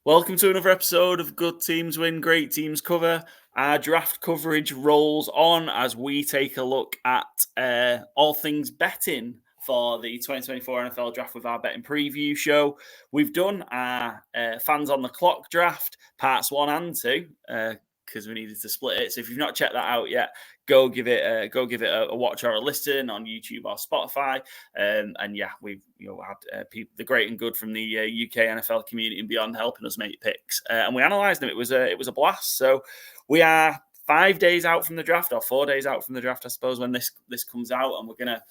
Welcome to another episode of Good Teams Win, Great Teams Cover. Our draft coverage rolls on as we take a look at all things betting for the 2024 NFL Draft with our betting preview show. We've done our Fans on the Clock draft, parts 1 and 2, because we needed to split it. So if you've not checked that out yet, go give it a watch or a listen on YouTube or Spotify. And yeah, we've had people, the great and good from the UK NFL community and beyond, helping us make picks, and we analysed them. It was a blast. So we are 5 days out from the draft, or 4 days out from the draft, I suppose, when this comes out, and we're gonna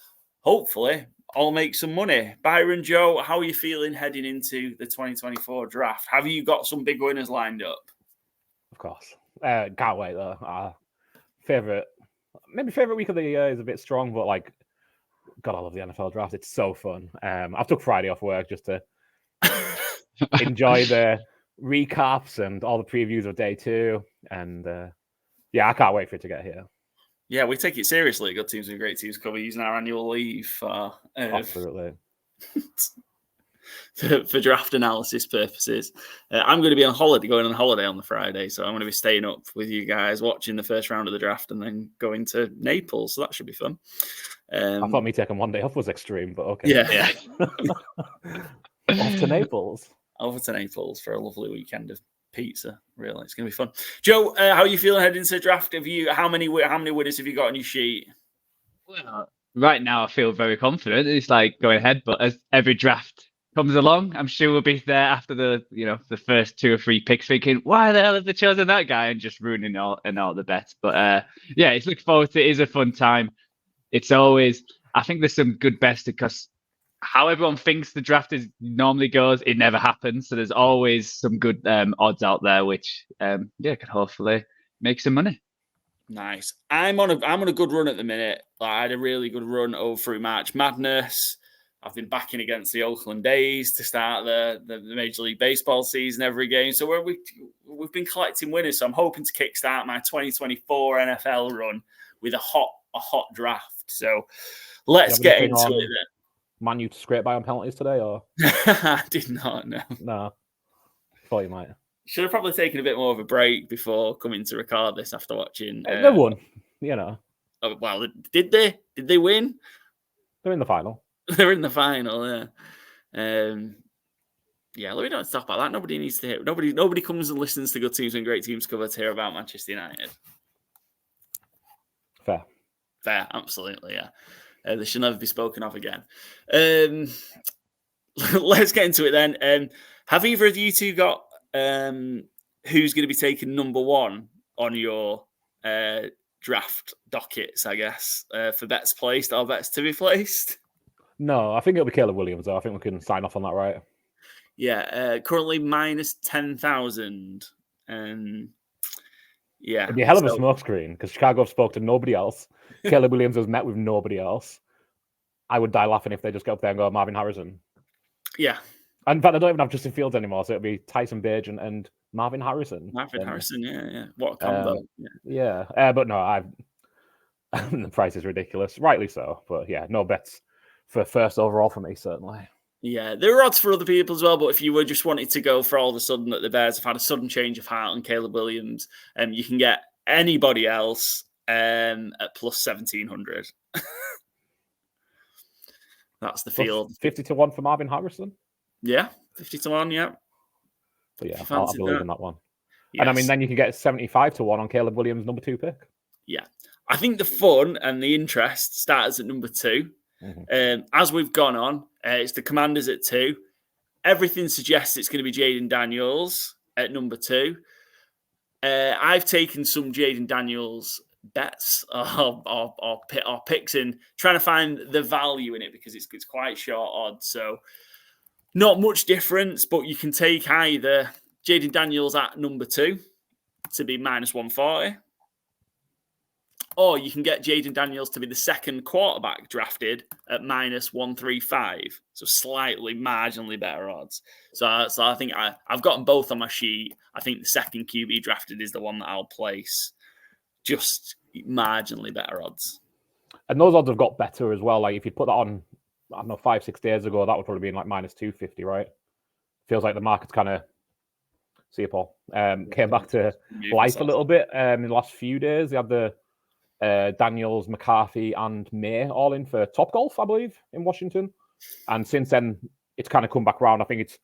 hopefully all make some money. Byron Joe, how are you feeling heading into the 2024 draft? Have you got some big winners lined up? Of course. Can't wait though. Favorite week of the year is a bit strong, but God, I love the NFL draft. It's so fun. I've took Friday off work just to enjoy the recaps and all the previews of day 2. And I can't wait for it to get here. Yeah, we take it seriously. Good Teams and Great Teams Cover, using our annual leave for absolutely for draft analysis purposes. I'm going to be going on holiday on the Friday, so I'm going to be staying up with you guys, watching the first round of the draft, and then going to Naples. So that should be fun. I thought me taking 1 day off was extreme, but okay. Yeah. Off to Naples. Over to Naples for a lovely weekend of pizza. Really, it's going to be fun. Joe, how are you feeling heading into the draft? How many winners have you got on your sheet? Well, right now I feel very confident. It's like going ahead, but as every draft comes along, I'm sure we'll be there after the first 2 or 3 picks, thinking, why the hell have they chosen that guy, and just ruining all the bets. But it's looking forward to it. It is a fun time. It's always, I think there's some good bets because how everyone thinks the draft normally goes, it never happens. So there's always some good odds out there, which could hopefully make some money. Nice. I'm on a good run at the minute. I had a really good run over through March Madness. I've been backing against the Oakland A's to start the Major League Baseball season every game. So we've been collecting winners. So I'm hoping to kickstart my 2024 NFL run with a hot draft. So let's get into it then. Man, you scrape by on penalties today, or? I did not, no. No. Thought you might. Should have probably taken a bit more of a break before coming to record this after watching. They won, Oh, well, did they? Did they win? They're in the final. They're in the final, yeah. Let me not talk about that. Nobody needs to hear. Nobody comes and listens to Good Teams and Great Teams Cover to hear about Manchester United. Fair, absolutely, yeah. They should never be spoken of again. Let's get into it then. Have either of you two got who's going to be taking number 1 on your draft dockets, I guess, for bets placed or bets to be placed? No, I think it'll be Caleb Williams, though. I think we can sign off on that, right? Yeah, currently minus 10,000. Yeah. It'd be a hell of a smokescreen because Chicago have spoke to nobody else. Caleb Williams has met with nobody else. I would die laughing if they just go up there and go Marvin Harrison. Yeah. And in fact, they don't even have Justin Fields anymore, so it'll be Tyson Bagent and Marvin Harrison. Harrison, yeah. What a combo. But no, the price is ridiculous. Rightly so. But yeah, no bets for first overall for me, certainly. Yeah, there are odds for other people as well, but if you were just wanting to go for all of a sudden that the Bears have had a sudden change of heart on Caleb Williams, you can get anybody else at plus 1,700. That's the field. 50-1 for Marvin Harrison? Yeah, 50-1, yeah. But yeah, I'll believe in that one. Yes. And I mean, then you can get 75-1 on Caleb Williams' number 2 pick. Yeah. I think the fun and the interest starts at number 2. Mm-hmm. As we've gone on, it's the Commanders at 2. Everything suggests it's going to be Jaden Daniels at number 2. I've taken some Jaden Daniels bets or picks in, trying to find the value in it because it's quite short odds. So not much difference, but you can take either Jaden Daniels at number 2 to be minus 140. Or you can get Jaden Daniels to be the second quarterback drafted at minus 135. So slightly, marginally better odds. So I think I've gotten both on my sheet. I think the second QB drafted is the one that I'll place. Just marginally better odds. And those odds have got better as well. Like if you put that on, I don't know, 5-6 days ago, that would probably be in like minus 250, right? Feels like the market's kind of See you, Paul. Came back to life a little bit in the last few days. They had the Daniels, McCarthy, and May all in for Topgolf, I believe, in Washington. And since then, it's kind of come back around. I think it's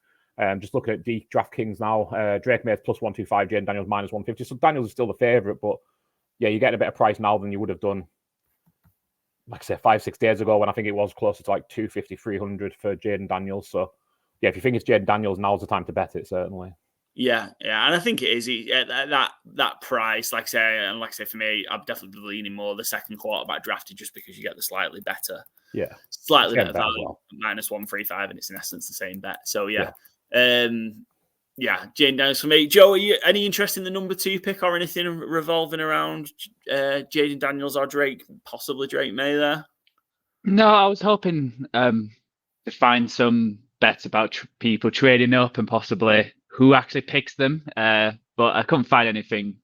just looking at the DraftKings now. Drake May's plus 125, Jaden Daniels minus 150. So Daniels is still the favourite, but yeah, you're getting a better price now than you would have done, like I say, 5-6 days ago when I think it was closer to like 250, 300 for Jaden Daniels. So yeah, if you think it's Jaden Daniels, now's the time to bet it, certainly. Yeah, and I think it is that price. Like I say, for me, I'm definitely leaning more the second quarterback drafted just because you get the slightly better value, well. minus 135, and it's in essence the same bet. So yeah. Jane Daniels for me. Joe, are you any interest in the number 2 pick or anything revolving around Jaden Daniels or Drake, possibly Drake May there? No, I was hoping to find some bets about people trading up and possibly who actually picks them, but I couldn't find anything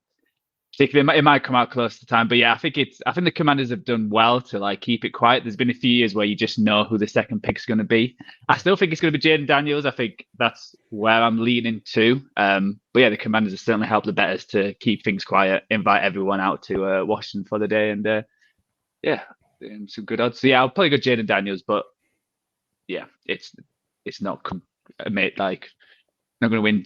particularly. It might come out close to time, but yeah, I think the Commanders have done well to like keep it quiet. There's been a few years where you just know who the second pick's going to be. I still think it's going to be Jaden Daniels. I think that's where I'm leaning to. But yeah, the Commanders have certainly helped the bettors to keep things quiet, invite everyone out to Washington for the day, and some good odds. So yeah, I'll probably go Jaden Daniels, but yeah, it's not like not going to win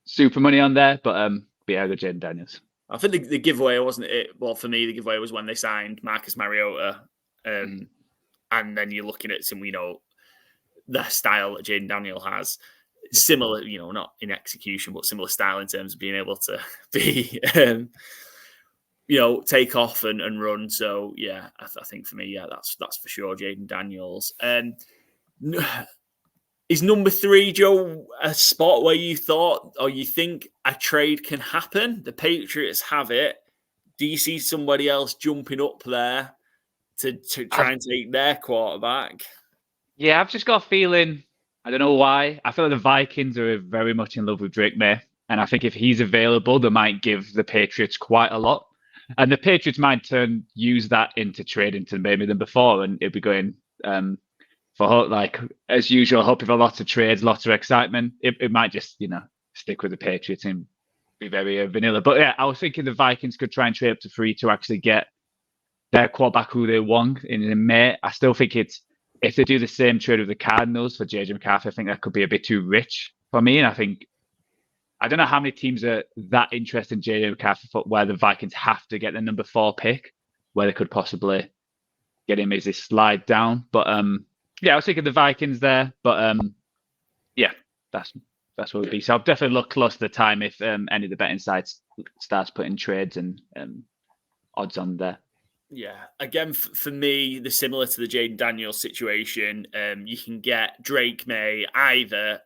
super money on there, but yeah, I'll go Jaden Daniels. I think the giveaway wasn't it. Well, for me, the giveaway was when they signed Marcus Mariota, and then you're looking at some, the style that Jaden Daniel has, similar, not in execution, but similar style in terms of being able to be, take off and run. So yeah, I think for me, yeah, that's for sure Jaden Daniels. Is number 3, Joe, a spot where you thought or you think a trade can happen? The Patriots have it. Do you see somebody else jumping up there to try and take their quarterback? Yeah, I've just got a feeling, I don't know why, I feel like the Vikings are very much in love with Drake May. And I think if he's available, they might give the Patriots quite a lot. And the Patriots might use that into trading to maybe than before. And it'd be going... for like as usual, hoping for lots of trades, lots of excitement. It might just stick with the Patriots and be very vanilla. But yeah, I was thinking the Vikings could try and trade up to 3 to actually get their quarterback who they want in May. I still think if they do the same trade with the Cardinals for JJ McCarthy, I think that could be a bit too rich for me. And I don't know how many teams are that interested in JJ McCarthy where the Vikings have to get the number 4 pick, where they could possibly get him as a slide down. But yeah, I was thinking the Vikings there, but yeah, that's what it would be. So I'll definitely look close to the time if any of the betting sites starts putting trades and odds on there. Yeah, again, for me, they're similar to the Jaden Daniels situation. You can get Drake May either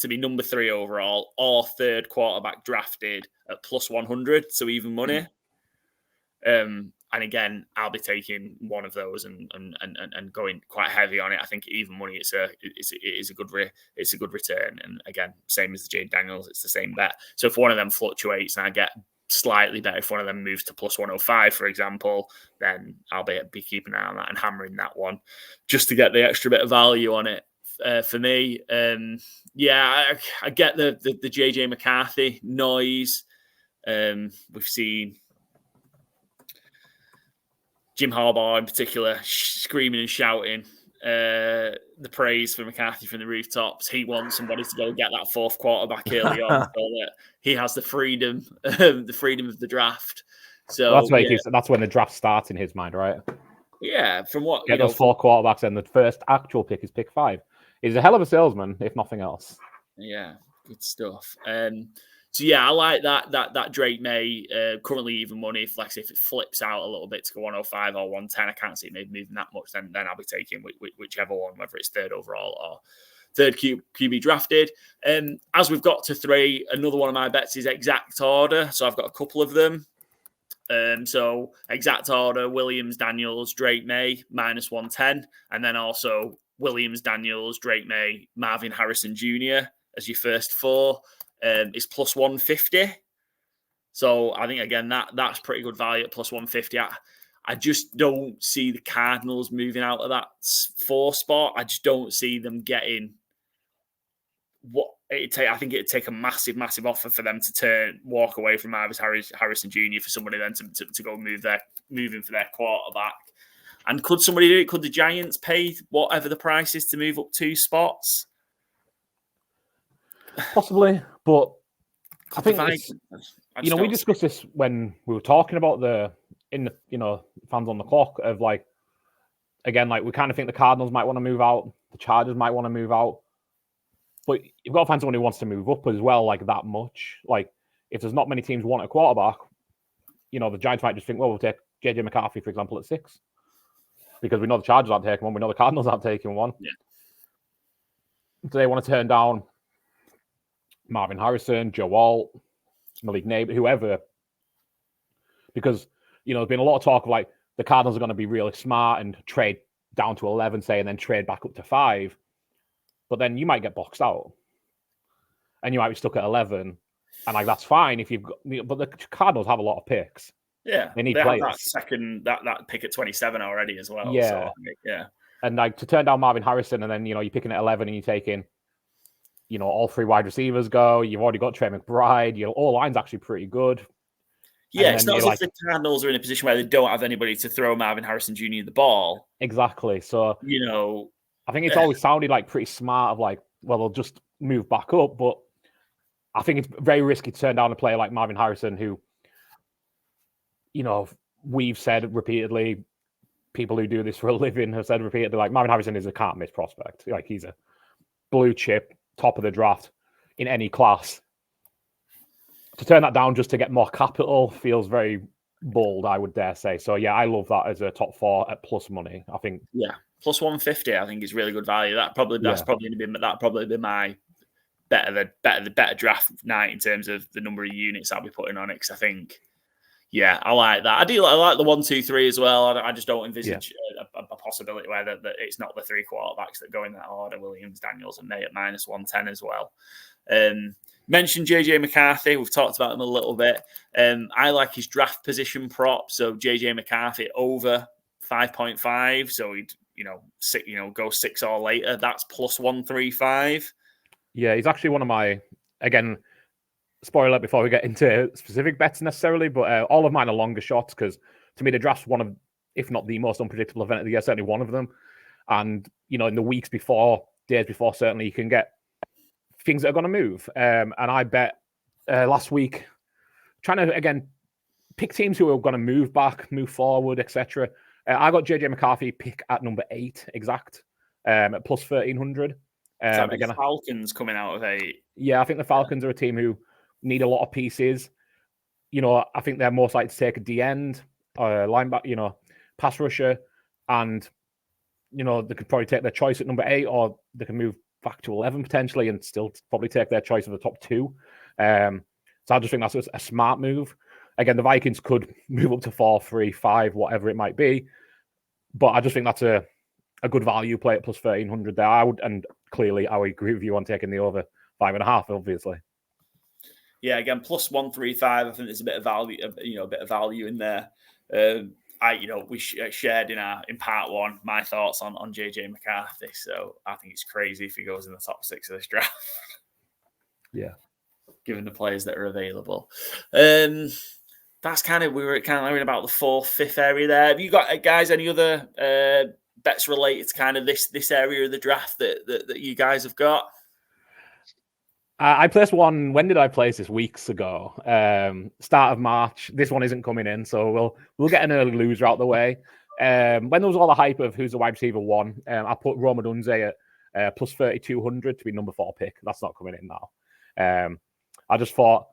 to be number 3 overall or 3rd quarterback drafted at plus 100, so even money. And again, I'll be taking one of those and going quite heavy on it. I think even money, it's a good return. And again, same as the Jaden Daniels, it's the same bet. So if one of them fluctuates and I get slightly better, if one of them moves to plus 105, for example, then I'll be keeping an eye on that and hammering that one just to get the extra bit of value on it. For me, I get the JJ McCarthy noise. We've seen Jim Harbaugh in particular screaming and shouting the praise for McCarthy from the rooftops. He wants somebody to go get that 4th quarterback early on so that he has the freedom of the draft. So that's when the draft starts in his mind, right? Yeah, from what get those 4 quarterbacks, and the first actual pick is pick 5. He's a hell of a salesman, if nothing else. Yeah, good stuff. So yeah, I like that Drake May currently even money. If it flips out a little bit to go 105 or 110, I can't see it maybe moving that much. Then I'll be taking whichever one, whether it's 3rd overall or 3rd QB drafted. As we've got to 3, another one of my bets is exact order. So I've got a couple of them. So exact order: Williams, Daniels, Drake May minus 110, and then also Williams, Daniels, Drake May, Marvin Harrison Jr. as your first 4. Is plus 150. So I think, again, that's pretty good value at plus 150. I just don't see the Cardinals moving out of that 4 spot. I just don't see them getting I think it'd take a massive offer for them to walk away from Harrison Jr. for somebody then to go moving for their quarterback. And could somebody do it? Could the Giants pay whatever the price is to move up 2 spots? Possibly, but I think we discussed this when we were talking about fans on the clock of like, again, like we kind of think the Cardinals might want to move out, the Chargers might want to move out, but you've got to find someone who wants to move up as well, like that much. Like if there's not many teams want a quarterback, the Giants might just think, well, we'll take JJ McCarthy, for example, at 6. Because we know the Chargers aren't taking one, we know the Cardinals aren't taking one. Yeah. Do they want to turn down Marvin Harrison, Joe Alt, Malik Neighbor, whoever? Because, there's been a lot of talk of like the Cardinals are going to be really smart and trade down to 11, say, and then trade back up to 5. But then you might get boxed out. And you might be stuck at 11. And like that's fine if you've got, but the Cardinals have a lot of picks. Yeah, they need have players. that pick at 27 already as well. Yeah, so, yeah. And like to turn down Marvin Harrison, and then you're picking at 11, and you're taking, all 3 wide receivers go. You've already got Trey McBride. Your all line's actually pretty good. Yeah, it's not as if the Cardinals are in a position where they don't have anybody to throw Marvin Harrison Jr. the ball. Exactly. So I think it's always sounded like pretty smart of like, well, they'll just move back up, but I think it's very risky to turn down a player like Marvin Harrison, who, we've said repeatedly, people who do this for a living have said repeatedly, like Marvin Harrison is a can't miss prospect. Like he's a blue chip, top of the draft in any class. To turn that down just to get more capital feels very bold, I would dare say. So yeah, I love that as a top 4 at plus money. I think plus 150. I think is really good value. That's probably be my better draft night in terms of the number of units I'll be putting on it. Because I think. Yeah, I like that. I like the 1, 2, 3 as well. I just don't envisage a possibility where that it's not the 3 quarterbacks that go in that order. Williams, Daniels, and May at minus 110 as well. Mentioned JJ McCarthy. We've talked about him a little bit. I like his draft position prop. So JJ McCarthy over 5.5. So he'd go 6 or later. That's plus 135. Yeah, he's actually one of my, again, spoiler before we get into specific bets necessarily, but all of mine are longer shots because to me the draft's one of, if not the most unpredictable event of the year, certainly one of them. And in the weeks before, days before, certainly you can get things that are going to move. And I bet last week, trying to again pick teams who are going to move back, move forward, etc. I got JJ McCarthy pick at number 8 exact at plus 1,300. Again, the Falcons coming out of 8. Yeah, I think the Falcons are a team who need a lot of pieces. I think they're most likely to take a D-end, linebacker, pass rusher, and, they could probably take their choice at number 8, or they can move back to 11 potentially and still probably take their choice of the top 2. So I just think that's a smart move. Again, the Vikings could move up to 4, 3, 5, whatever it might be. But I just think that's a good value play at plus 1,300 there. And clearly I would agree with you on taking the over 5.5, obviously. Yeah, again, plus 135. I think there's a bit of value, in there. We shared in part 1 my thoughts on JJ McCarthy. So I think it's crazy if he goes in the top 6 of this draft. Yeah, given the players that are available. That's we were kind of learning about the 4th, 5th area there. Have you got guys any other bets related to kind of this area of the draft that you guys have got? I placed one. When did I place this? Weeks ago. Start of March. This one isn't coming in, so we'll get an early loser out the way. When there was all the hype of who's the wide receiver 1, I put Roma Dunze at plus 3,200 to be number 4 pick. That's not coming in now. I just thought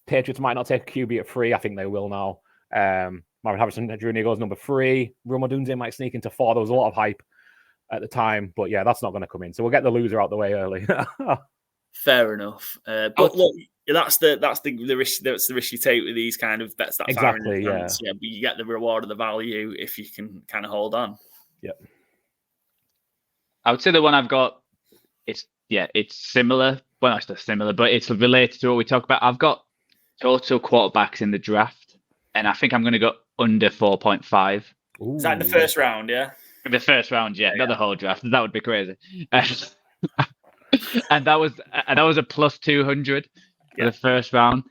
Patriots might not take a QB at 3. I think they will now. Marvin Harrison Jr. goes number 3. Roma Dunze might sneak into 4. There was a lot of hype at the time, but yeah, that's not going to come in. So we'll get the loser out the way early. Fair enough, but look, that's the risk you take with these kind of bets. That exactly, yeah. But you get the reward of the value if you can kind of hold on. Yep. I would say the one I've got, it's similar. Well, not just similar, but it's related to what we talked about. I've got total quarterbacks in the draft, and I think I'm going to go under 4.5. Is that in the first round? Yeah. The first round, yeah, not the whole draft. That would be crazy. and that was a plus 200 for the first round.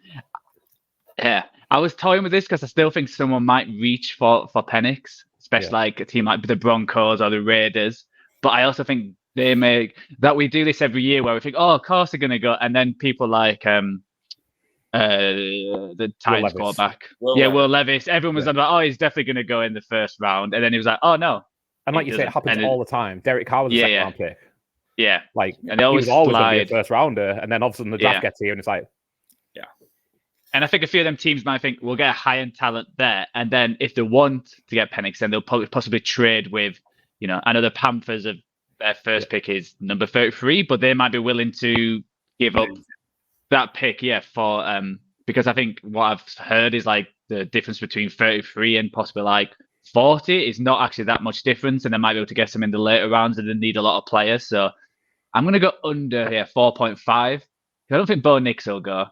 Yeah, I was toying with this because I still think someone might reach for Penix, especially like a team like the Broncos or the Raiders. But I also think we do this every year where we think, oh, of course they're going to go, and then people like the Titans quarterback, Will Levis. Everyone was like, oh, he's definitely going to go in the first round, and then he was like, oh no. And like you say, it happens all the time. Derek Carr was a second round pick. Yeah, like and he was always going to be a first rounder, and then all of a sudden the draft gets here, and it's like, And I think a few of them teams might think we'll get a high-end talent there, and then if they want to get Penix, then they'll possibly trade with, I know the Panthers of their first pick is number 33, but they might be willing to give up that pick, for because I think what I've heard is like the difference between 33 and possibly like 40 is not actually that much difference, and they might be able to get some in the later rounds, and they need a lot of players. So I'm going to go under here, 4.5. I don't think Bo Nix will go.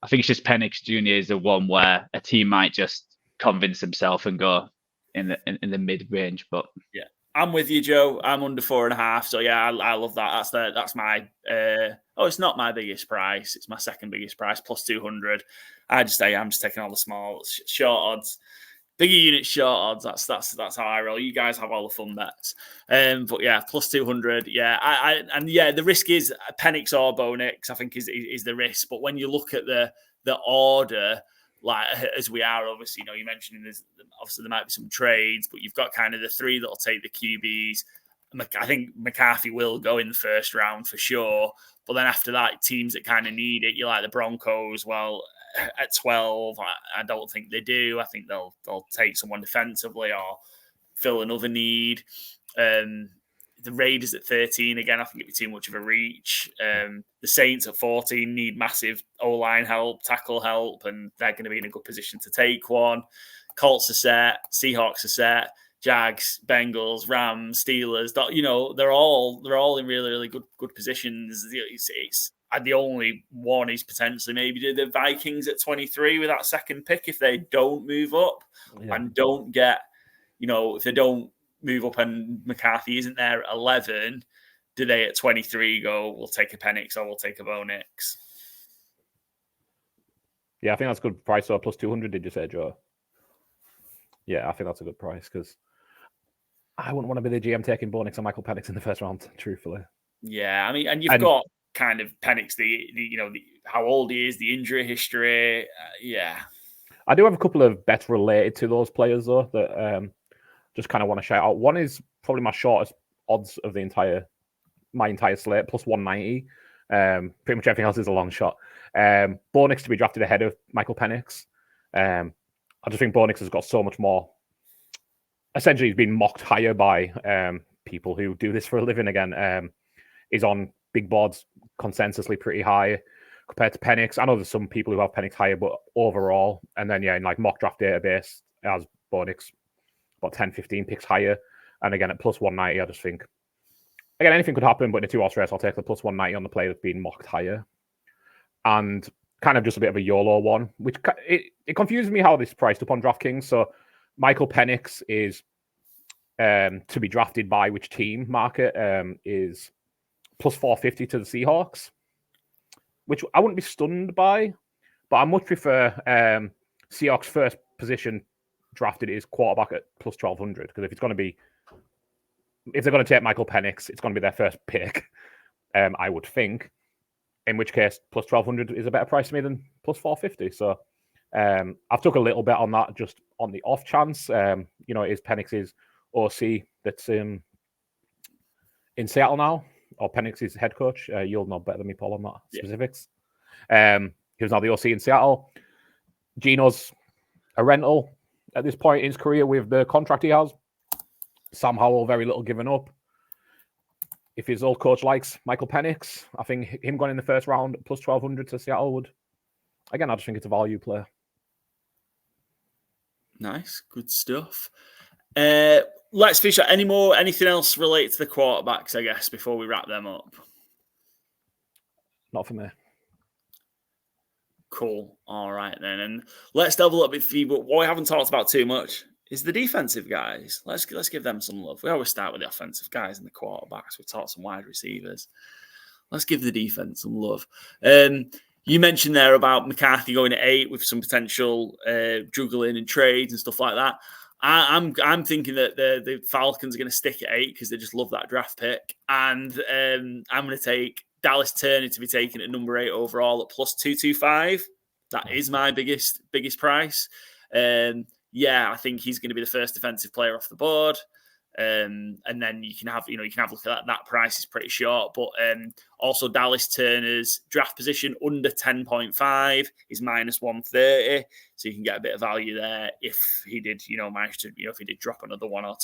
I think it's just Penix Jr. is the one where a team might just convince themselves and go in the mid range. But yeah, I'm with you, Joe. I'm under 4.5. So yeah, I love that. That's my. It's not my biggest price. It's my second biggest price, plus 200. I'm just taking all the small short odds. Bigger unit, short odds. That's how I roll. You guys have all the fun bets. But yeah, plus 200. Yeah, the risk is Penix or Bo Nix, I think is the risk. But when you look at the order, like as we are, obviously, you mentioned obviously there might be some trades, but you've got kind of the three that'll take the QBs. I think McCarthy will go in the first round for sure. But then after that, teams that kind of need it, you like the Broncos. Well, at 12, I don't think they do. I think they'll take someone defensively or fill another need. The Raiders at 13, again, I think it'd be too much of a reach. The Saints at 14 need massive O-line help, tackle help, and they're going to be in a good position to take one. Colts are set, Seahawks are set, Jags, Bengals, Rams, Steelers. They're all in really, really good positions. It's the only one is potentially maybe the Vikings at 23 with that second pick if they don't move up and don't get, if they don't move up and McCarthy isn't there at 11, do they at 23 go, we'll take a Penix or we'll take a Bo Nix? Yeah, I think that's a good price. So plus 200, did you say, Joe? Yeah, I think that's a good price because I wouldn't want to be the GM taking Bo Nix and Michael Penix in the first round, truthfully. Yeah, I mean, and you've got kind of Penix, how old he is, the injury history. I do have a couple of bets related to those players though that just kind of want to shout out. One is probably my shortest odds of my entire slate, plus 190. Pretty much everything else is a long shot. Bo Nix to be drafted ahead of Michael Penix. I just think Bo Nix has got so much more. Essentially, he's been mocked higher by people who do this for a living again. Is on big boards consensusly pretty high compared to Penix. I know there's some people who have Penix higher, but overall, and then in like mock draft database, as Bo Nix about 10, 15 picks higher. And again, at plus 190, I just think, again, anything could happen, but in a 2-horse race, I'll take the plus 190 on the play that's been mocked higher. And kind of just a bit of a YOLO one, which it confuses me how this is priced up on DraftKings. So Michael Penix is to be drafted by which team market is plus 450 to the Seahawks, which I wouldn't be stunned by, but I much prefer Seahawks first position drafted is quarterback at plus 1200, because if they're going to take Michael Penix, it's going to be their first pick, I would think, in which case plus 1200 is a better price to me than plus 450. So I've took a little bit on that just on the off chance. It is Penix's OC that's in Seattle now, or Penix's head coach. You'll know better than me, Paul, on that specifics. He was now the OC in Seattle. Gino's a rental at this point in his career with the contract he has. Sam Howell, very little given up. If his old coach likes Michael Penix, I think him going in the first round plus 1200 to Seattle would. Again, I just think it's a value play. Nice, good stuff. Let's finish up. Anything else related to the quarterbacks, I guess, before we wrap them up? Not for me. Cool. All right, then. And let's delve a little bit deeper. What we haven't talked about too much is the defensive guys. Let's give them some love. We always start with the offensive guys and the quarterbacks. We talk some wide receivers. Let's give the defense some love. You mentioned there about McCarthy going at 8 with some potential juggling and trades and stuff like that. I'm thinking that the Falcons are going to stick at 8 because they just love that draft pick, and I'm going to take Dallas Turner to be taken at number 8 overall at plus 225. That is my biggest price. I think he's going to be the first defensive player off the board. And then you can have a look at that. That price is pretty short, but also Dallas Turner's draft position under 10.5 is minus 130, so you can get a bit of value there if he did, manage to, if he did drop another one or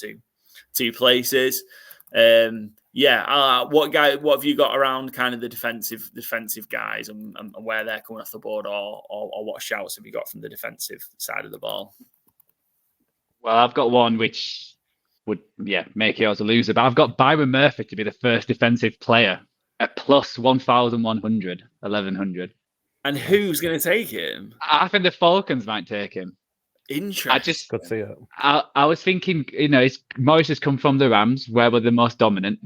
two places. What have you got around kind of the defensive guys and where they're coming off the board, or what shouts have you got from the defensive side of the ball? Well, I've got one which would make yours a loser, but I've got Byron Murphy to be the first defensive player at plus 1,100. And who's going to take him? I think the Falcons might take him. Interesting. Could see it. I was thinking, Morris has come from the Rams, where we're the most dominant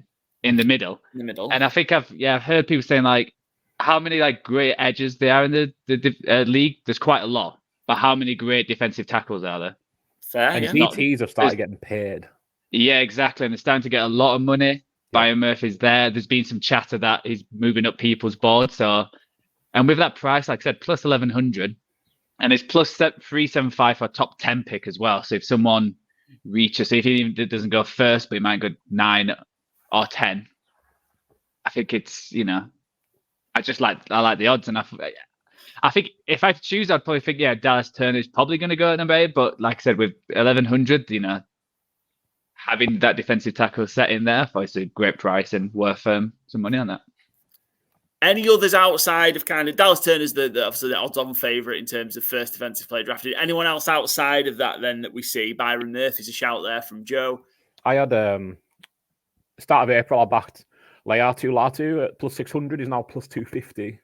in the middle. And I think I've heard people saying like how many like great edges there are in the league. There's quite a lot, but how many great defensive tackles are there? Fair. And DTs have started getting paid. Yeah, exactly. And it's starting to get a lot of money. Yeah. Byron Murphy's there. There's been some chatter that he's moving up people's boards. So, and with that price, like I said, plus 1,100, and it's plus 375 for a top 10 pick as well. So if someone reaches, so if he even doesn't go first, but he might go 9 or 10, I think it's, I like the odds. And I think if I choose, I'd probably think, Dallas Turner is probably going to go at number 8. But like I said, with 1,100, having that defensive tackle set in there, it's a great price and worth some money on that. Any others outside of kind of Dallas Turner's obviously the odds-on favourite in terms of first defensive player drafted? Anyone else outside of that then that we see? Byron Murphy's a shout there from Joe. I had start of April I backed Latu at plus 600. He's now plus 250,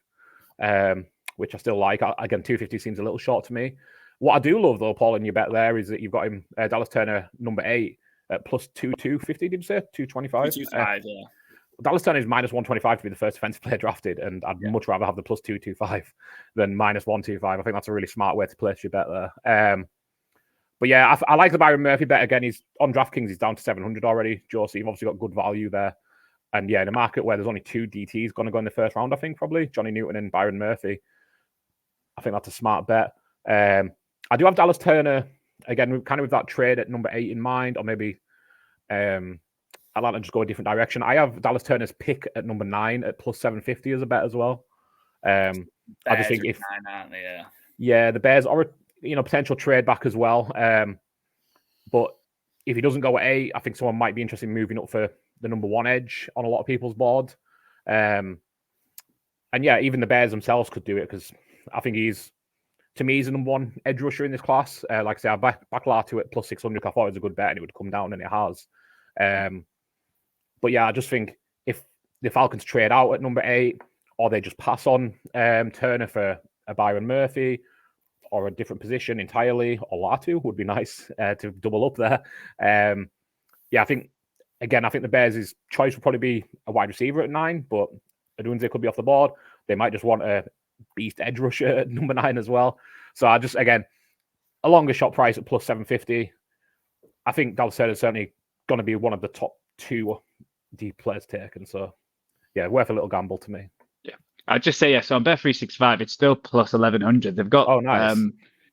which I still like. Again, 250 seems a little short to me. What I do love though, Paul, in your bet there is that you've got him Dallas Turner number 8 at plus 250. Did you say 225? 225, yeah. Dallas Turner is minus 125 to be the first defensive player drafted, and I'd much rather have the plus 225 than minus 125. I think that's a really smart way to place your bet there. But yeah, I like the Byron Murphy bet. Again, he's on DraftKings, he's down to 700 already. Joe, so you've obviously got good value there. And yeah, in a market where there's only 2 DTs going to go in the first round, I think probably Johnny Newton and Byron Murphy. I think that's a smart bet. I do have Dallas Turner again, kind of with that trade at number 8 in mind, or maybe I'd like to just go a different direction. I have Dallas Turner's pick at number 9 at plus 750 as a bet as well. I just think if 9, aren't they? the Bears are potential trade back as well. But if he doesn't go at 8, I think someone might be interested in moving up for the number 1 edge on a lot of people's board. And yeah, even the Bears themselves could do it because I think he's a number 1 edge rusher in this class. Like I say, I back Latu at plus 600. I thought it was a good bet and it would come down, and it has. But yeah, I just think if the Falcons trade out at number 8, or they just pass on Turner for a Byron Murphy or a different position entirely, or Latu would be nice to double up there. I think the Bears' choice would probably be a wide receiver at 9, but Odunze could be off the board. They might just want a beast edge rusher at number 9 as well. So I just, again, a longer shot price at plus 750. I think Dallas Turner is certainly going to be one of the top 2 deep players taken. So yeah, worth a little gamble to me. Yeah, I'd just say so on Bet365, it's still plus 1,100. They've got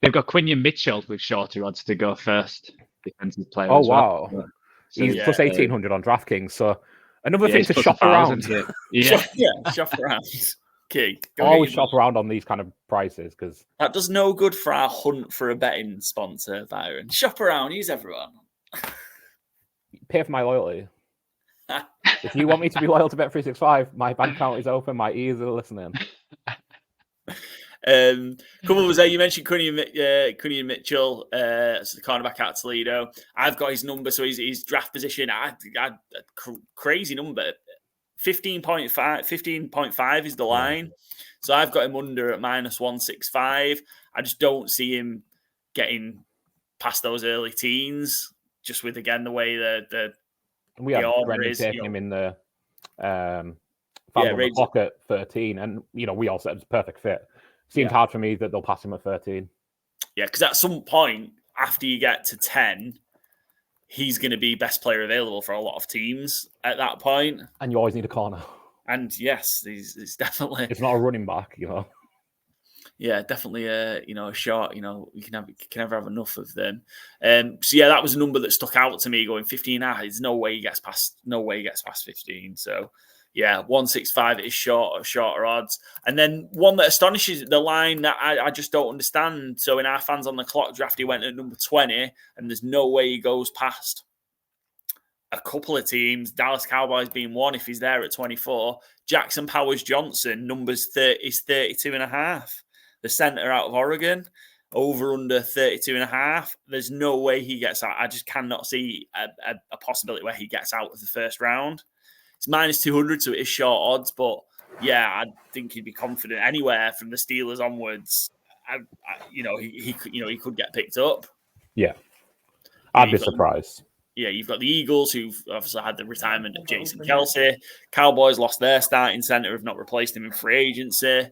they've got Quinion Mitchell with shorter odds to go first defensive player. Oh as wow, well. So, he's plus 1,800 on DraftKings. So another thing to shop around. Shop around. Key. Always shop around on these kind of prices because that does no good for our hunt for a betting sponsor, Byron. Shop around, use everyone. Pay for my loyalty. If you want me to be loyal to Bet365, my bank account is open, my ears are listening. Couple was there. You mentioned Quinion Mitchell, so the cornerback at Toledo. I've got his number, so his draft position. I crazy number. 15.5 is the line. So I've got him under at minus 165. I just don't see him getting past those early teens, just with, again, the way the we have order Brendan is. taking him in the fans on the clock at 13, and we all said it's a perfect fit. Seemed hard for me that they'll pass him at 13. Yeah, because at some point after you get to 10, he's going to be best player available for a lot of teams at that point. And you always need a corner. And yes, he's definitely. It's not a running back, Yeah, definitely a shot. You can never have enough of them. So yeah, that was a number that stuck out to me. Going 15. There's no way he gets past 15. So yeah, 165 is shorter odds. And then one that astonishes, the line that I just don't understand. So in our fans on the clock draft, he went at number 20, and there's no way he goes past a couple of teams. Dallas Cowboys being one if he's there at 24. Jackson Powers Johnson numbers 30 is 32.5. The center out of Oregon, over under 32.5. There's no way he gets out. I just cannot see a possibility where he gets out of the first round. It's minus 200, so it is short odds. But yeah, I think he'd be confident anywhere from the Steelers onwards. He could get picked up. Yeah, I'd be surprised. Yeah, you've got the Eagles, who've obviously had the retirement of Jason Kelce. Cowboys lost their starting center, have not replaced him in free agency.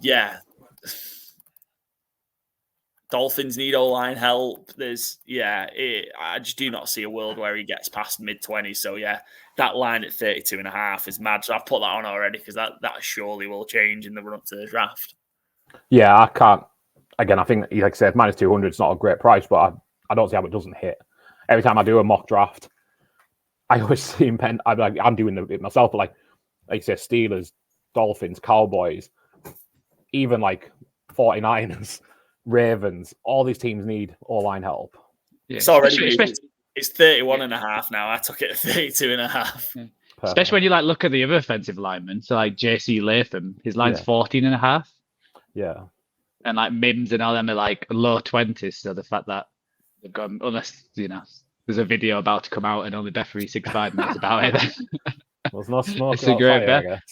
Yeah. Dolphins need O-line help. I just do not see a world where he gets past mid-20s. So, yeah, that line at 32.5 is mad. So I've put that on already because that surely will change in the run-up to the draft. Yeah, I can't. Again, I think, like I said, minus 200 is not a great price, but I don't see how it doesn't hit. Every time I do a mock draft, I always see him pen. I'm doing it myself, but like you said, Steelers, Dolphins, Cowboys, even like 49ers, Ravens, all these teams need all-line help. Yeah. It's already it's 31.5 now. I took it at 32.5. Yeah. Especially when you look at the other offensive linemen. So like JC Latham, his line's 14.5. Yeah. And like Mims and all them are low 20s. So the fact that they've gone, unless there's a video about to come out and only Bet365 minutes about it. There's no smoke. It's a great bet.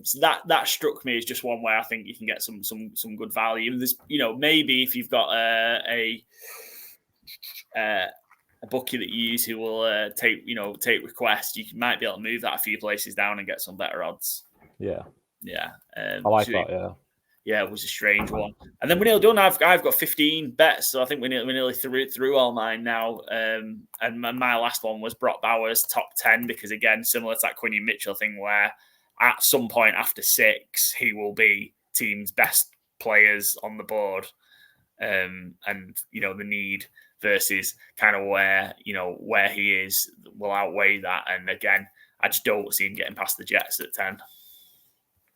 So that struck me as just one way I think you can get some good value. And there's maybe if you've got a bookie that you use who will take requests, you might be able to move that a few places down and get some better odds. Yeah. I like that. Yeah, it was a strange one. And then we're nearly done. I've got 15 bets, so I think we're nearly through all mine now. And my last one was Brock Bowers top 10 because again, similar to that Quinion Mitchell thing, where at some point after 6, he will be team's best players on the board. And the need versus kind of where he is will outweigh that. And again, I just don't see him getting past the Jets at 10.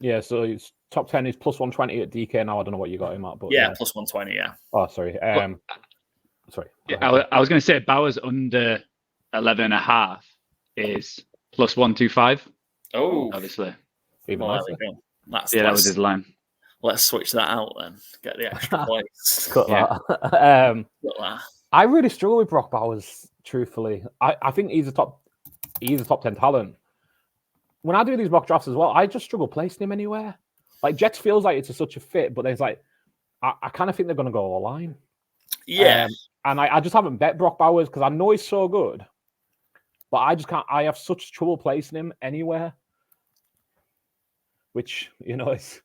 Yeah, so it's top 10 is plus 120 at DK now. I don't know what you got him at, but plus 120. Yeah. Oh, sorry. Sorry. Yeah, I was going to say Bowers under 11.5 is plus 125. Oh, obviously. Even nicer. That was his line. Let's switch that out then. Get the extra points. Cut that. I really struggle with Brock Bowers. Truthfully, I think he's a top 10 talent. When I do these mock drafts as well, I just struggle placing him anywhere. Like Jets feels like it's such a fit, but there's I kind of think they're going to go all line. Yeah, and I just haven't bet Brock Bowers because I know he's so good, but I just can't. I have such trouble placing him anywhere. Which is.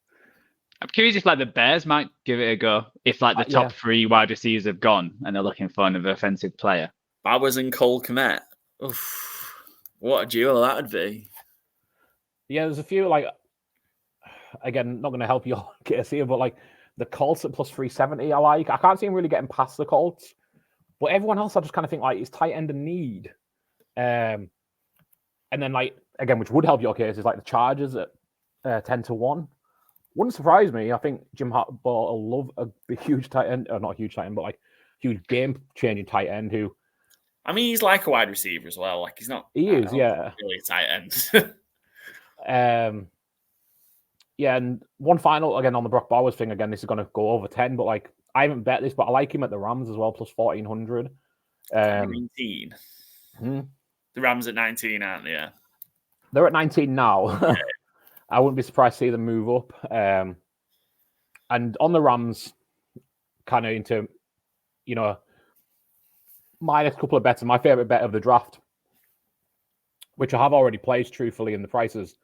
I'm curious if the Bears might give it a go if the top 3 wide receivers have gone and they're looking for another offensive player. Bowers and Cole Kmet. Oof, what a duo that would be. Yeah, there's a few again, not going to help your case here, but the Colts at plus 370, I can't see him really getting past the Colts, but everyone else I just kind of think it's tight end and need. And then again, which would help your case is the Chargers at 10-1. Wouldn't surprise me. I think Jim Harbaugh will love a huge tight end, or not a huge tight end, but huge game-changing tight end who. I mean, he's like a wide receiver as well. He's not. He is, yeah. Really a tight end. Yeah, and one final again on the Brock Bowers thing. Again, this is going to go over 10, but I haven't bet this, but I like him at the Rams as well, plus 1,400. 19. The Rams at 19, aren't they? Yeah. They're at 19 now. Yeah. I wouldn't be surprised to see them move up. And on the Rams, kind of into, my next couple of bets, and my favorite bet of the draft which I have already placed, truthfully, and the prices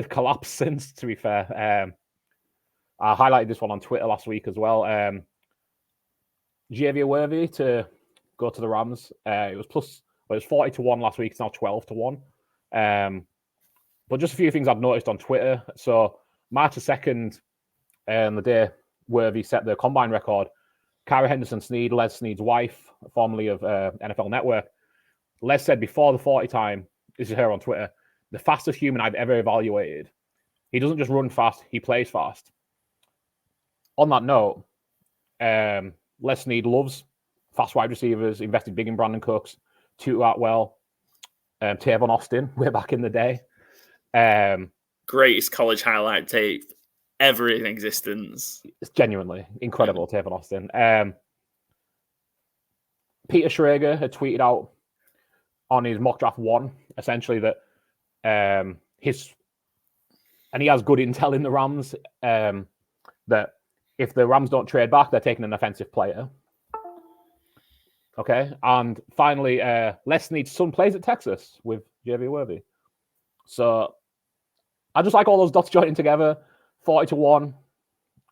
collapsed since, to be fair. I highlighted this one on Twitter last week as well. Xavier Worthy to go to the Rams. It was 40 to 1 last week. It's now 12 to 1. But just a few things I've noticed on Twitter. So March the 2nd, the day Worthy set the combine record, Kyra Henderson-Sneed, Les Sneed's wife, formerly of NFL Network, Les said before the 40 time, this is her on Twitter, the fastest human I've ever evaluated. He doesn't just run fast, he plays fast. On that note, Les Sneed loves fast wide receivers, invested big in Brandon Cooks, Tutu Atwell, Tavon Austin, way back in the day. Greatest college highlight tape ever in existence. It's genuinely incredible, Tavon Austin. Peter Schrager had tweeted out on his mock draft 1, essentially that and he has good intel in the Rams, that if the Rams don't trade back, they're taking an offensive player. Okay, and finally, Les Sneed's son plays at Texas with Xavier Worthy. So I just like all those dots joining together. 40 to 1.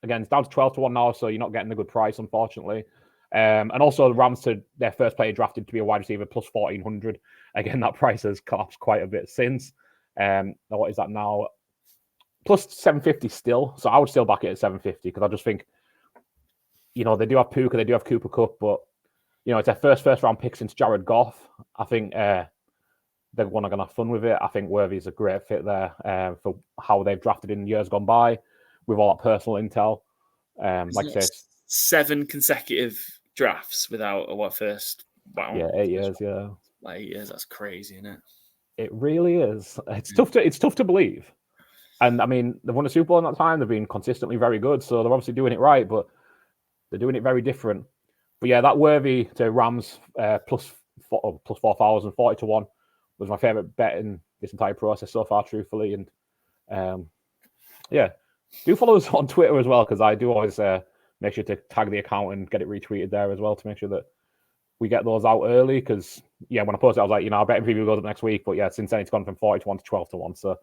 Again, it's down to 12 to 1 now, so you're not getting a good price, unfortunately. And also the Rams to their first player drafted to be a wide receiver plus 1,400. Again, that price has collapsed quite a bit since. What is that now? Plus 750 still. So I would still back it at 750 because I just think, they do have Puka, they do have Cooper Kupp, but it's their first round pick since Jared Goff. I think they're going to have fun with it. I think Worthy's a great fit there for how they've drafted in years gone by with all that personal intel. Like I said, 7 consecutive drafts without a first. Wow. Yeah, 8 years. Yeah, like 8 years. That's crazy, isn't it? It really is. It's tough to believe. And I mean, they've won a Super Bowl in that time. They've been consistently very good, so they're obviously doing it right, but they're doing it very different. But yeah, that Worthy to Rams plus 4,000, 40 to 1 was my favorite bet in this entire process so far, truthfully. And do follow us on Twitter as well, because I do always make sure to tag the account and get it retweeted there as well to make sure that we get those out early. Because when I posted, I was like, I'll bet preview goes up next week. But yeah, since then it's gone from 40 to 1 to 12 to 1. So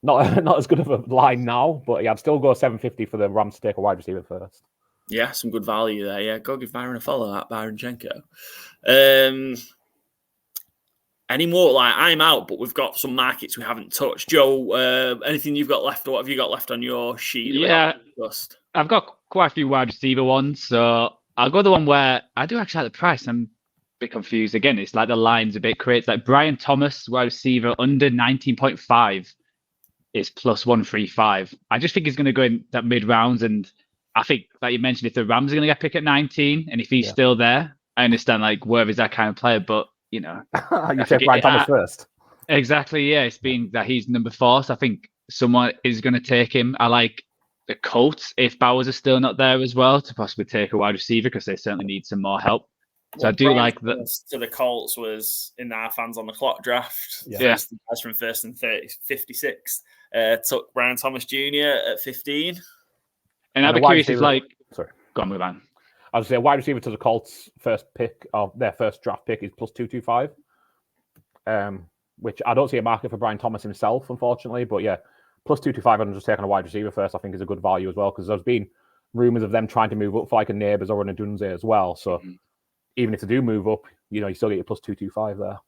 not as good of a line now, but yeah, I'd still go 750 for the Rams to take a wide receiver first. Yeah, some good value there. Yeah, go give Byron a follow at Byron Jenko. Any more? I'm out, but we've got some markets we haven't touched. Joe, anything you've got left, or what have you got left on your sheet? Yeah, I've got quite a few wide receiver ones, so I'll go the one where I do actually like the price. I'm a bit confused. Again, it's like the line's a bit crazy. It's like Brian Thomas, wide receiver, under 19.5 is plus 135. I just think he's going to go in that mid rounds, and I think, like you mentioned, if the Rams are going to get picked at 19, and if he's still there, I understand Worthy's that kind of player, but you said Brian Thomas first. Exactly, yeah. It's been that he's number 4, so I think someone is going to take him. I like the Colts, if Bowers is still not there as well, to possibly take a wide receiver, because they certainly need some more help. So I do Brian like that. To the Colts was in our fans on the clock draft. Yeah. Guys from first and 56. Took Brian Thomas Jr. at 15. And I'd be curious if go on, move on. I was say wide receiver to the Colts first pick of their first draft pick is plus 225. Which I don't see a market for Brian Thomas himself, unfortunately, but yeah, plus 225 and just taking a wide receiver first, I think is a good value as well, because there's been rumors of them trying to move up for a Neighbors or an Adunze as well. So even if they do move up, you still get your plus 225 there.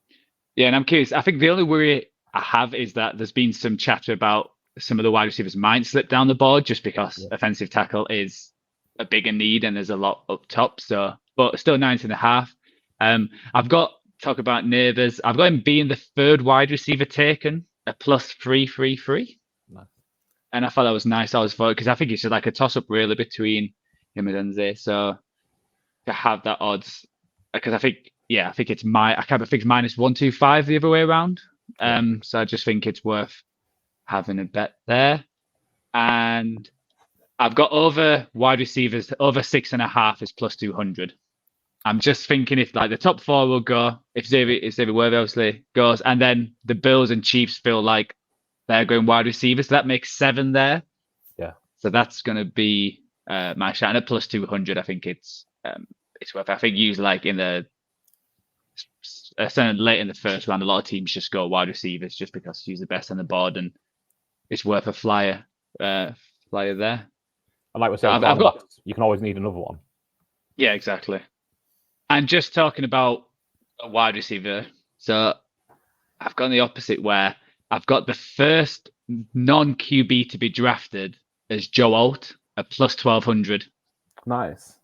Yeah, and I'm curious. I think the only worry I have is that there's been some chatter about some of the wide receivers might slip down the board just because offensive tackle is a bigger need and there's a lot up top. So, but still 9.5. I've got talk about Neighbors. I've got him being the 3rd wide receiver taken at plus 333. Nice. And I thought that was nice. I was for it because I think it's just like a toss up really between him and Enze. So to have that odds, because I think it's I kind of think minus 125 the other way around. So I just think it's worth having a bet there. And I've got over wide receivers, over 6.5 is plus 200. I'm just thinking if the top 4 will go, if Xavier Worthy obviously goes, and then the Bills and Chiefs feel like they're going wide receivers, so that makes 7 there. Yeah. So that's going to be my shot. And at plus 200, I think it's worth. I think usually in the certainly late in the first round, a lot of teams just go wide receivers just because he's the best on the board and it's worth a flyer there. And like we said, you can always need another one. Yeah, exactly. And just talking about a wide receiver, so I've gone the opposite where I've got the first non-QB to be drafted as Joe Alt at plus 1,200. Nice.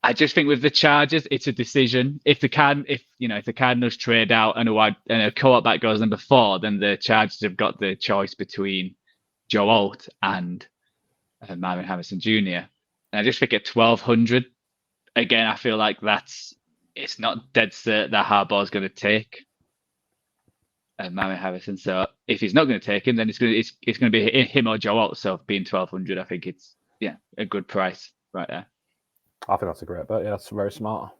I just think with the Chargers, it's a decision. If the Cardinals trade out and a quarterback goes number 4, then the Chargers have got the choice between Joe Alt and Marvin Harrison Jr. And I just think at 1,200, again, I feel like it's not dead certain that Harbaugh's going to take Marvin Harrison. So if he's not going to take him, then it's going to be him or Joe Alt. So being 1,200, I think it's a good price right there. I think that's a great bet. Yeah, that's very smart.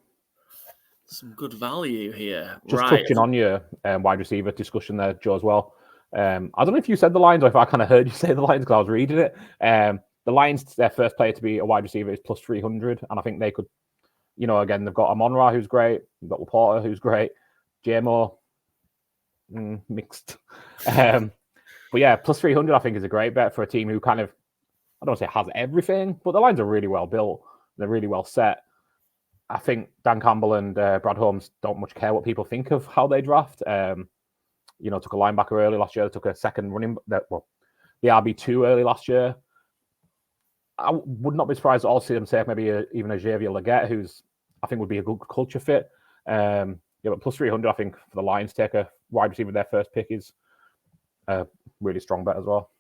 Some good value here. Just touching on your wide receiver discussion there, Joe, as well. I don't know if you said the Lions or if I kind of heard you say the Lions because I was reading it. The Lions, their first player to be a wide receiver is plus 300. And I think they could, again, they've got Amon-Ra, who's great. They've got Laporta, who's great. JMO, mixed. But yeah, plus 300, I think, is a great bet for a team who kind of, I don't want to say has everything, but the Lions are really well built. They're really well set. I think Dan Campbell and Brad Holmes don't much care what people think of how they draft. Took a linebacker early last year. They took a second running, the RB2 early last year. I would not be surprised to also see them take maybe even a Xavier Legette, who's I think would be a good culture fit. But plus 300, I think for the Lions take a wide receiver their first pick is a really strong bet as well.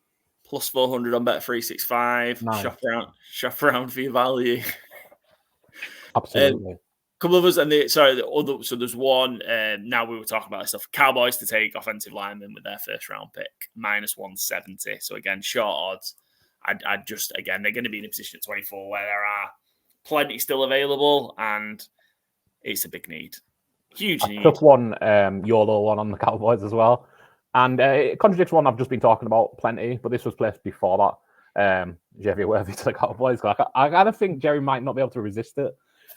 Plus 400 on Bet365. Nice. Shop around for your value. Absolutely. Couple of us, and so there's one. Now we were talking about this stuff. Cowboys to take offensive linemen with their first round pick, minus 170. So again, short odds. I'd just, again, they're going to be in a position at 24 where there are plenty still available, and it's a big need. Huge need. I took one YOLO one on the Cowboys as well. And it contradicts one I've just been talking about plenty, but this was placed before that. Jerry Worthy to the Cowboys. I kind of think Jerry might not be able to resist it.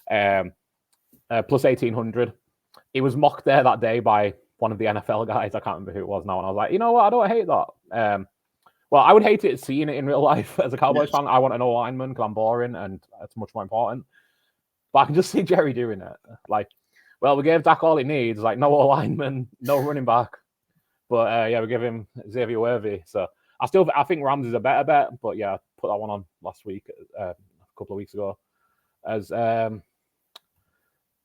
Plus 1,800. He was mocked there that day by one of the NFL guys. I can't remember who it was now. And I was like, you know what? I don't hate that. Well, I would hate it seeing it in real life as a Cowboys fan. I want an O-lineman because I'm boring and it's much more important. But I can just see Jerry doing it. Like, well, we gave Dak all he needs. Like, no O-lineman, no running back. But we give him Xavier Worthy. So I think Rams is a better bet. But yeah, I put that one on last week, a couple of weeks ago, as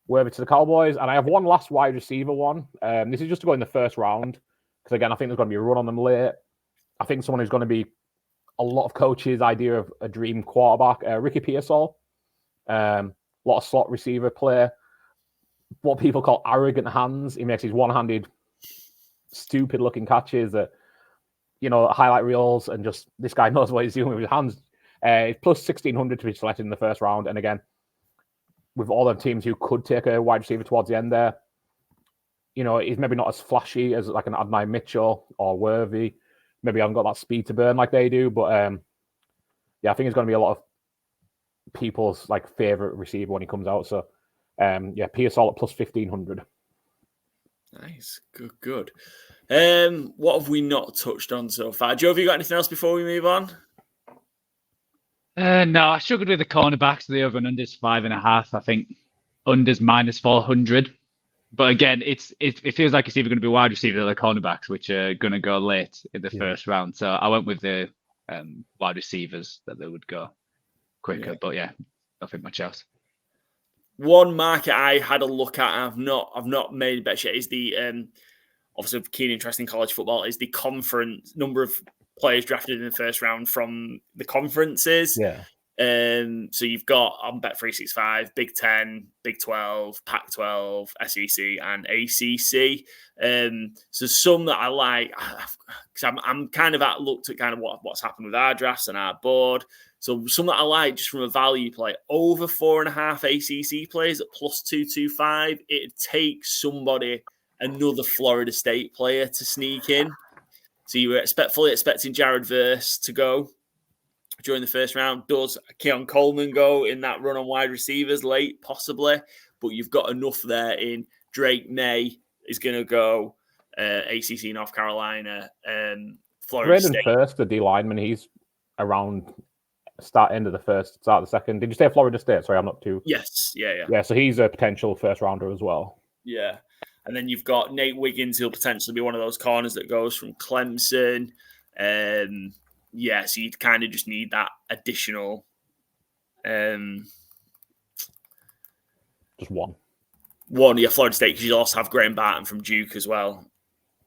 Worthy to the Cowboys. And I have one last wide receiver one. This is just to go in the first round because again, I think there's going to be a run on them late. I think someone who's going to be a lot of coaches' idea of a dream quarterback. Ricky Pearsall, a lot of slot receiver play. What people call arrogant hands. He makes these one-handed, stupid-looking catches that, highlight reels, and just this guy knows what he's doing with his hands. Plus 1,600 to be selected in the first round. And again, with all the teams who could take a wide receiver towards the end there, he's maybe not as flashy as like an Adonai Mitchell or Worthy. Maybe I haven't got that speed to burn like they do, but I think it's going to be a lot of people's like favorite receiver when he comes out. So Pearsall at plus 1,500. Nice, good. What have we not touched on so far? Joe, have you got anything else before we move on? No, I struggled with the cornerbacks. The over and unders 5.5. I think unders minus 400. But again, it feels like it's either going to be wide receiver or the cornerbacks, which are going to go late in the first round. So I went with the wide receivers that they would go quicker. Yeah. But yeah, nothing much else. One market I had a look at, I've not made a bet yet, is the obviously of keen interest in college football, is the conference number of players drafted in the first round from the conferences. Yeah. So you've got on Bet365, Big 10, Big 12, Pac-12, SEC, and ACC. So some that I like, because I'm kind of looked at kind of what's happened with our drafts and our board. So some that I like just from a value play, over 4.5 ACC players at plus 225. It'd take another Florida State player to sneak in. So you were fully expecting Jared Verse to go during the first round. Does Keon Coleman go in that run on wide receivers late? Possibly. But you've got enough there in Drake May, is going to go ACC North Carolina, Florida Braden State. First, the D lineman, he's around end of the first, start of the second. Did you say Florida State? Sorry, I'm not too. Yes, yeah. Yeah, so he's a potential first rounder as well. Yeah. And then you've got Nate Wiggins, who'll potentially be one of those corners that goes from Clemson. So you'd kind of just need that additional. Just one. Florida State, because you also have Graham Barton from Duke as well,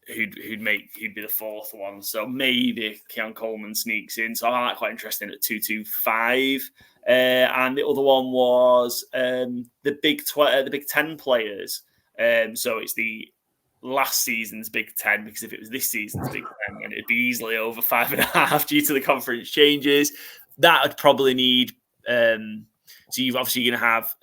who'd be the fourth one. So maybe Keon Coleman sneaks in. So I find that quite interesting at 225. And the other one was the Big 10 players. So it's the last season's Big 10, because if it was this season's Big 10, then it'd be easily over 5.5 due to the conference changes. That would probably need. So you've obviously going to have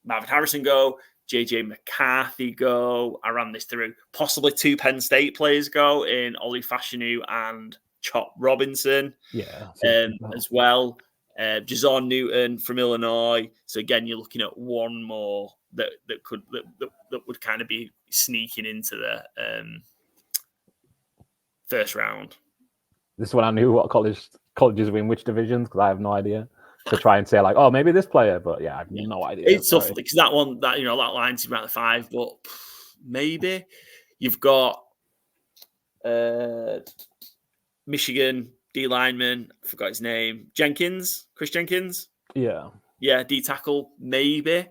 Marvin Harrison go, JJ McCarthy go. I ran this through. Possibly 2 Penn State players go in Ollie Fashanu and Chop Robinson. Yeah, as well. Jazon Newton from Illinois. So again, you're looking at one more that would kind of be sneaking into the first round. This is when I knew what colleges were in which divisions, because I have no idea. To try and say like, oh, maybe this player, but I have no idea. It's tough because that one, that line's around the 5, but maybe you've got Michigan D lineman, I forgot his name, Chris Jenkins. Yeah, D tackle, maybe.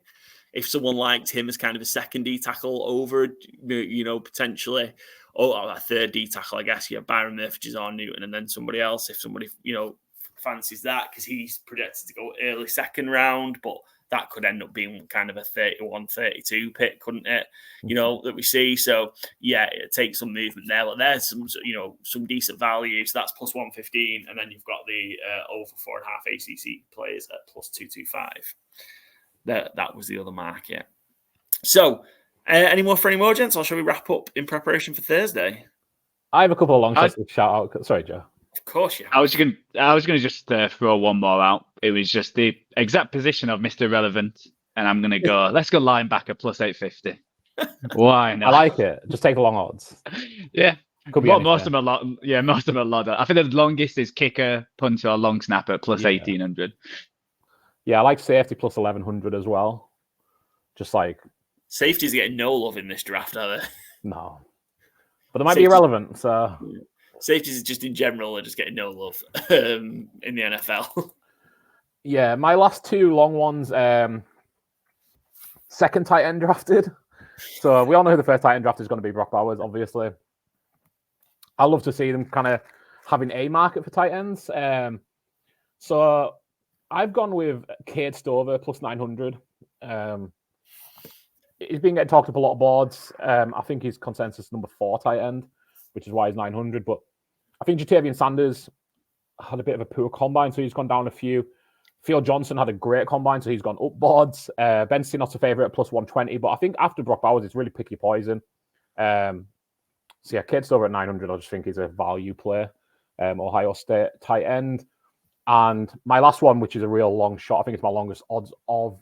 If someone liked him as kind of a second D tackle over, potentially, or a third D tackle, I guess. You have Byron Murphy, Jazon Newton, and then somebody else. If somebody, fancies that, because he's projected to go early second round, but that could end up being kind of a 31-32 pick, couldn't it? That we see. So it takes some movement there, but there's some decent value. So that's plus 115, and then you've got the over 4.5 ACC players at plus 225. That was the other market. So any more, gents, or shall we wrap up in preparation for Thursday? I have a couple of long shots to shout out. Sorry, Joe. Of course, yeah. I was gonna just throw one more out. It was just the exact position of Mr. Relevant, and I'm gonna go. Let's go linebacker plus 850. Why not? I like it. Just take the long odds. Yeah, could be most of them are most of them are a lot. I think the longest is kicker, punter, or long snapper plus 1800. Yeah, I like safety plus 1100 as well. Just like safety's getting no love in this draft, are they? No, but they might be irrelevant. So. Yeah. Safeties just in general are just getting no love in the NFL. Yeah, my last 2 long ones, second tight end drafted. So we all know who the first tight end draft is going to be, Brock Bowers, obviously. I love to see them kind of having a market for tight ends. So I've gone with Cade Stover plus 900. He's been getting talked up a lot of boards. I think he's consensus number 4 tight end, which is why he's 900. But I think Jatavian Sanders had a bit of a poor combine, so he's gone down a few. Phil Johnson had a great combine, so he's gone up boards. Ben Sinot's a favourite at plus 120, but I think after Brock Bowers, it's really picky poison. Cade Stover at 900, I just think he's a value play. Ohio State tight end. And my last one, which is a real long shot, I think it's my longest odds of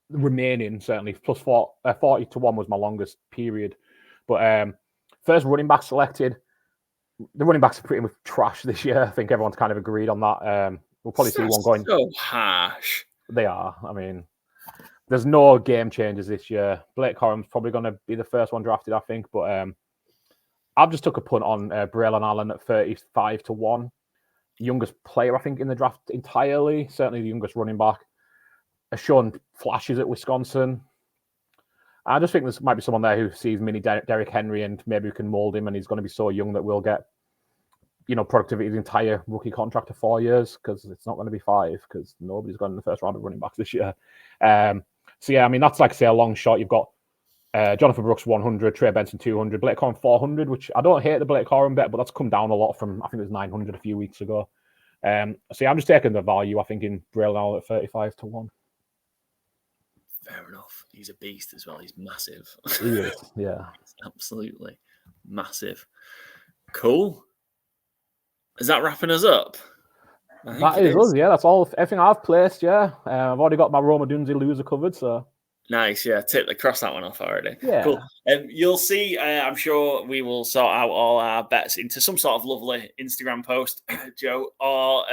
remaining, certainly. Plus 40 to 1 was my longest period. But first running back selected. The running backs are pretty much trash this year. I think everyone's kind of agreed on that. We'll probably see one going. So harsh. They are. I mean, there's no game changers this year. Blake Corum's probably going to be the first one drafted, I think. But I've just took a punt on Braylon Allen at 35 to 1. Youngest player, I think, in the draft entirely. Certainly the youngest running back. Has shown flashes at Wisconsin. I just think there might be someone there who sees mini Derrick Henry and maybe we can mold him, and he's going to be so young that we'll get, productivity of the entire rookie contract of 4 years, because it's not going to be 5, because nobody's gone in the first round of running backs this year. That's like, say, a long shot. You've got Jonathan Brooks 100, Trey Benson 200, Blake Corum 400, which I don't hate the Blake Corum bet, but that's come down a lot from, I think it was 900 a few weeks ago. I'm just taking the value, I think, in Braylon Allen at 35 to 1. Fair enough. He's a beast as well. He's massive. He is, yeah. He's absolutely massive. Cool. Is that wrapping us up? That is us, yeah. That's all. Everything I've placed, yeah. I've already got my Roma Dunzi loser covered, so. Nice, yeah. Cross that one off already. Yeah. Cool. You'll see, I'm sure we will sort out all our bets into some sort of lovely Instagram post, Joe, or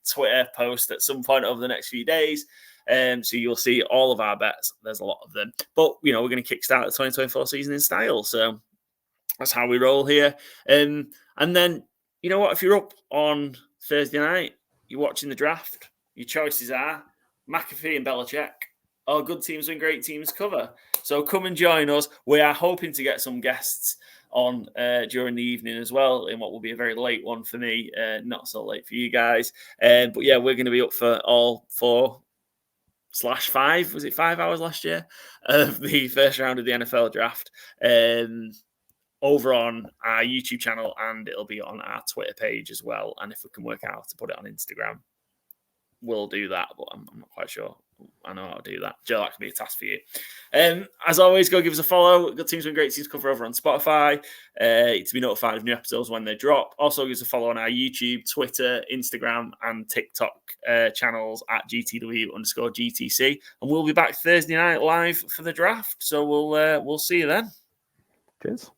Twitter post at some point over the next few days. So you'll see all of our bets. There's a lot of them. But, we're going to kickstart the 2024 season in style. So that's how we roll here. And then, you know what? If you're up on Thursday night, you're watching the draft, your choices are McAfee and Belichick. All good teams win, great teams cover. So come and join us. We are hoping to get some guests on during the evening as well, in what will be a very late one for me, not so late for you guys. But yeah, we're going to be up for all 4/5. Was it 5 hours last year of the first round of the NFL draft? Over on our YouTube channel, and it'll be on our Twitter page as well. And if we can work out how to put it on Instagram, we'll do that, but I'm not quite sure I know how to do that. Joe, that could be a task for you. As always, go give us a follow. Good Teams Win Great Teams cover over on Spotify to be notified of new episodes when they drop. Also, give us a follow on our YouTube, Twitter, Instagram, and TikTok channels at GTW_GTC. And we'll be back Thursday night live for the draft. So we'll see you then. Cheers.